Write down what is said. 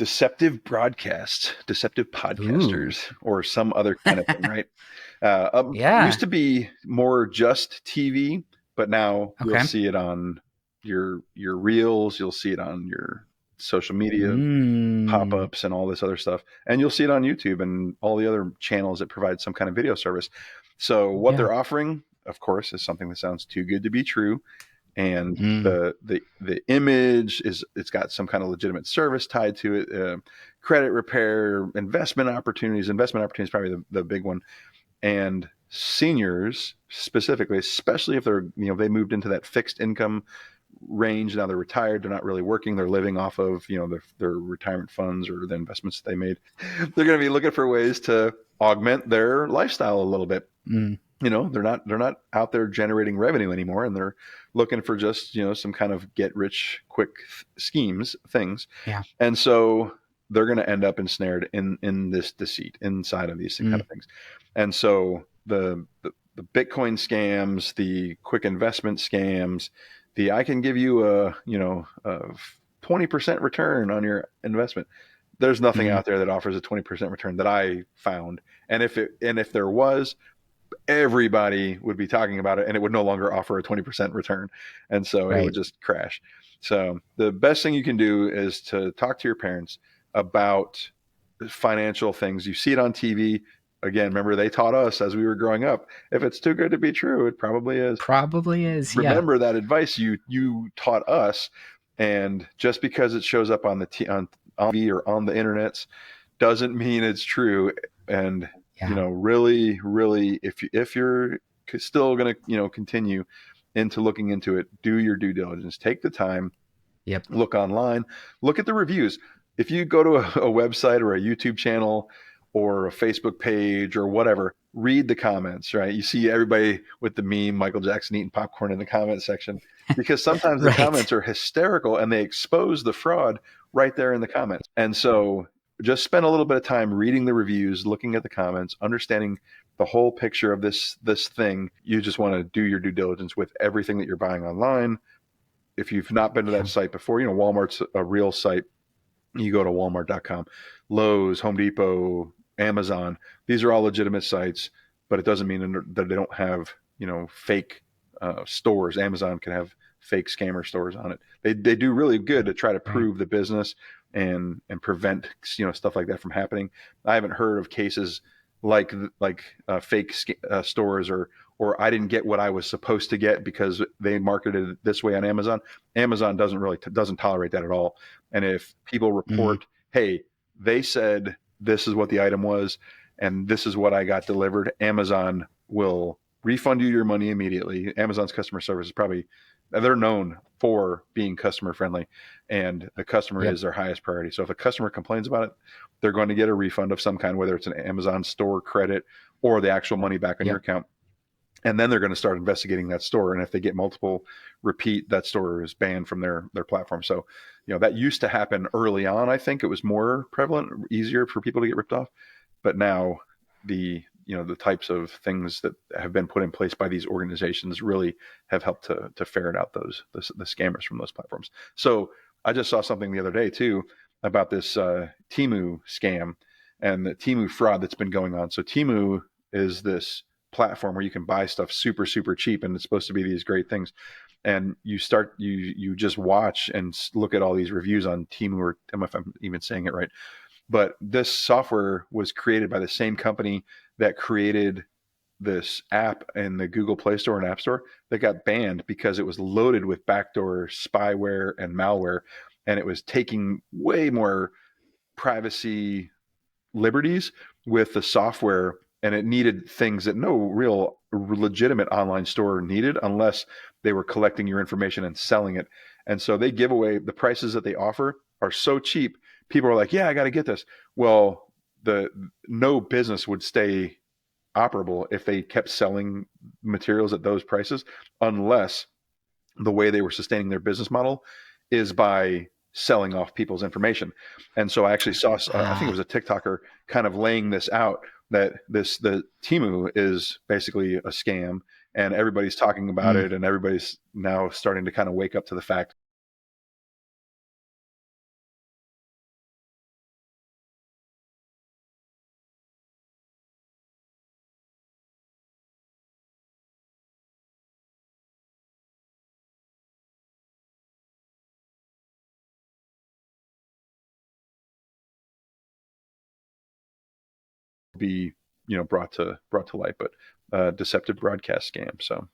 deceptive broadcast, deceptive Ooh. podcasters, or some other kind of thing, right? Used Yeah. to be more just TV, but now you'll Okay. see it on your reels, you'll see it on your social media Mm. pop-ups and all this other stuff, and you'll see it on YouTube and all the other channels that provide some kind of video service. So what Yeah. they're offering, of course, is something that sounds too good to be true, and Mm. the image is, it's got some kind of legitimate service tied to it, credit repair, investment opportunities, probably the big one. And seniors specifically, especially if they're, they moved into that fixed income range, now they're retired, they're not really working, they're living off of, their retirement funds or the investments they made, they're going to be looking for ways to augment their lifestyle a little bit. Mm. They're not out there generating revenue anymore, and they're looking for just, some kind of get rich quick schemes things. Yeah. And so they're going to end up ensnared in this deceit inside of these kind Mm. of things. And so the Bitcoin scams, the quick investment scams, the I can give you a 20% return on your investment. There's nothing Mm. out there that offers a 20% return that I found. And if there was, everybody would be talking about it, and it would no longer offer a 20% return. And so it would Right. just crash. So the best thing you can do is to talk to your parents about financial things. You see it on TV. Again, remember, they taught us as we were growing up, if it's too good to be true, it probably is. Probably is. Yeah. Remember that advice you taught us. And just because it shows up on on TV or on the internets doesn't mean it's true. And Yeah. really, really, if you're still going to, continue into looking into it, do your due diligence. Take the time, Yep. look online, look at the reviews. If you go to a website or a YouTube channel or a Facebook page or whatever, read the comments, right? You see everybody with the meme, Michael Jackson eating popcorn in the comment section, because sometimes the Right. comments are hysterical and they expose the fraud right there in the comments. And so just spend a little bit of time reading the reviews, looking at the comments, understanding the whole picture of this thing. You just want to do your due diligence with everything that you're buying online. If you've not been to Yeah. that site before, Walmart's a real site. You go to walmart.com, Lowe's, Home Depot, Amazon. These are all legitimate sites, but it doesn't mean that they don't have, fake stores. Amazon can have fake scammer stores on it. They do really good to try to Right. prove the business and prevent, stuff like that from happening. I haven't heard of cases like fake stores, or I didn't get what I was supposed to get because they marketed it this way on Amazon. Amazon doesn't tolerate that at all. And if people Mm. report, hey, they said this is what the item was and this is what I got delivered, Amazon will refund you your money immediately. Amazon's customer service is probably, they're known for being customer friendly, and the customer Yep. is their highest priority. So if a customer complains about it, they're going to get a refund of some kind, whether it's an Amazon store credit or the actual money back on your Yep. account. And then they're going to start investigating that store. And if they get multiple repeat, that store is banned from their platform. So, that used to happen early on. I think it was more prevalent, easier for people to get ripped off. But now the types of things that have been put in place by these organizations really have helped to ferret out the scammers from those platforms. So I just saw something the other day too about this Temu scam and the Temu fraud that's been going on. So Temu is this platform where you can buy stuff super super cheap, and it's supposed to be these great things. And you just watch and look at all these reviews on Temu, or I don't know if I'm even saying it right, but this software was created by the same company that created this app in the Google Play Store and App Store that got banned because it was loaded with backdoor spyware and malware, and it was taking way more privacy liberties with the software, and it needed things that no real legitimate online store needed unless they were collecting your information and selling it. And so they give away, the prices that they offer are so cheap, people are like, yeah, I got to get this. Well, the no business would stay operable if they kept selling materials at those prices, unless the way they were sustaining their business model is by selling off people's information. And so I actually saw, I think it Ah. was a TikToker kind of laying this out, that the Timu is basically a scam, and everybody's talking about Mm. it, and everybody's now starting to kind of wake up to the fact be brought to light. But deceptive broadcast scam. So